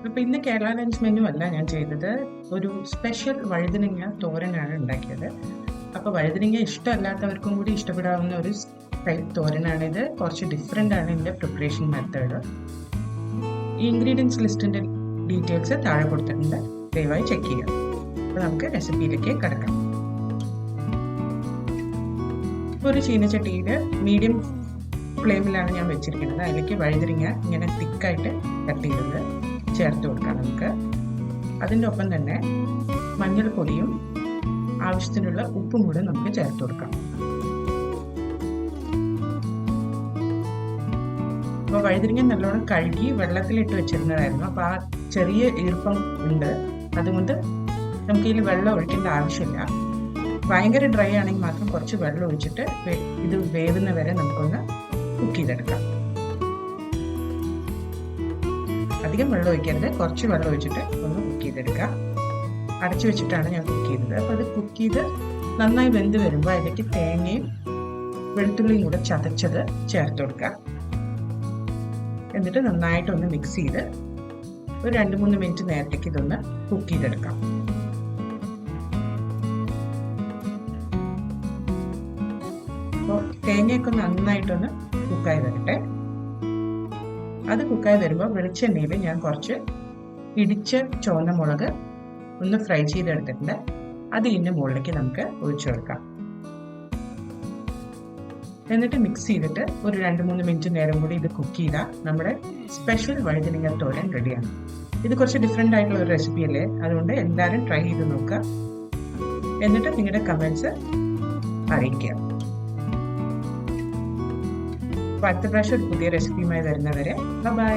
അപ്പോൾ ഇന്ന് Kerala lunch menu അല്ല ഞാൻ ചെയ്തത്. ഒരു സ്പെഷ്യൽ വഴുതനങ്ങ തോരനാണ് ഉണ്ടാക്കിയത്. അപ്പോൾ വഴുതനങ്ങ ഇഷ്ടമല്ലാത്തവർക്കും കൂടി ഇഷ്ടപ്പെടാവുന്ന ഒരു ടൈപ്പ് തോരനാണിത്. കുറച്ച് ഡിഫറെൻ്റ് ആണ് ഇതിൻ്റെ പ്രിപ്പറേഷൻ മെത്തേഡ്. ഈ ഇൻഗ്രീഡിയൻസ് ലിസ്റ്റിൻ്റെ ഡീറ്റെയിൽസ് താഴെ കൊടുത്തിട്ടുണ്ട്, ദയവായി ചെക്ക് ചെയ്യാം. അപ്പോൾ നമുക്ക് റെസിപ്പിയിലേക്ക് കിടക്കാം. ഒരു ചീനച്ചട്ടിയിൽ മീഡിയം ഫ്ലെയിമിലാണ് ഞാൻ വെച്ചിരിക്കുന്നത്. അതിലേക്ക് വഴുതനങ്ങ ഇങ്ങനെ തിക്കായിട്ട് കട്ട് ചെയ്തത് ചേർത്ത് കൊടുക്കാം നമുക്ക്. അതിൻ്റെ ഒപ്പം തന്നെ മഞ്ഞൾപ്പൊടിയും ആവശ്യത്തിനുള്ള ഉപ്പും കൂടെ നമുക്ക് ചേർത്ത് കൊടുക്കാം. അപ്പോൾ വഴുതനങ്ങ നല്ലോണം കഴുകി വെള്ളത്തിലിട്ട് വെച്ചിരുന്നതായിരുന്നു. അപ്പോൾ ആ ചെറിയ ഈർപ്പം ഉണ്ട്, അതുകൊണ്ട് നമുക്ക് ഇതിൽ വെള്ളം ഒഴിക്കേണ്ട ആവശ്യമില്ല. ഭയങ്കര ഡ്രൈ ആണെങ്കിൽ മാത്രം കുറച്ച് വെള്ളം ഒഴിച്ചിട്ട് ഇത് വേവുന്ന വരെ നമുക്കൊന്ന് കുക്ക് ചെയ്തെടുക്കാം. അധികം വെള്ളം ഒഴിക്കരുത്, കുറച്ച് വെള്ളം ഒഴിച്ചിട്ട് ഒന്ന് കുക്ക് ചെയ്തെടുക്കാം. അടച്ചു വെച്ചിട്ടാണ് ഞാൻ കുക്ക് ചെയ്തത്. അപ്പോൾ അത് കുക്ക് ചെയ്ത് നന്നായി വെന്ത് വരുമ്പോൾ അതിലേക്ക് തേങ്ങയും വെളുത്തുള്ളിയും കൂടെ ചതച്ചത് ചേർത്ത് കൊടുക്കാം. എന്നിട്ട് നന്നായിട്ടൊന്ന് മിക്സ് ചെയ്ത് ഒരു 2-3 മിനിറ്റ് നേരത്തേക്ക് ഇതൊന്ന് കുക്ക് ചെയ്തെടുക്കാം. അപ്പോൾ തേങ്ങയൊക്കെ നന്നായിട്ടൊന്ന് കുക്കായി വരട്ടെ. അത് കുക്കായി വരുമ്പോൾ വെളിച്ചെണ്ണയിൽ ഞാൻ കുറച്ച് ഇടിച്ച ചുവന്ന മുളക് ഒന്ന് ഫ്രൈ ചെയ്തെടുത്തിട്ടുണ്ട്. അത് ഇതിൻ്റെ മുകളിലേക്ക് നമുക്ക് ഒഴിച്ചു കൊടുക്കാം. എന്നിട്ട് മിക്സ് ചെയ്തിട്ട് ഒരു 2-3 മിനിറ്റ് നേരം കൂടി ഇത് കുക്ക് ചെയ്താൽ നമ്മുടെ സ്പെഷ്യൽ വഴുതനങ്ങ തോരൻ റെഡിയാണ്. ഇത് കുറച്ച് ഡിഫറെൻ്റ് ആയിട്ടുള്ള ഒരു റെസിപ്പി അല്ലേ, അതുകൊണ്ട് എല്ലാവരും ട്രൈ ചെയ്ത് നോക്കുക. എന്നിട്ട് നിങ്ങളുടെ കമൻസ് അറിയിക്കുക. അപ്പോൾ അടുത്ത പ്രാവശ്യം ഒരു പുതിയ റെസിപ്പിയുമായി വരുന്നവരെ ബൈ.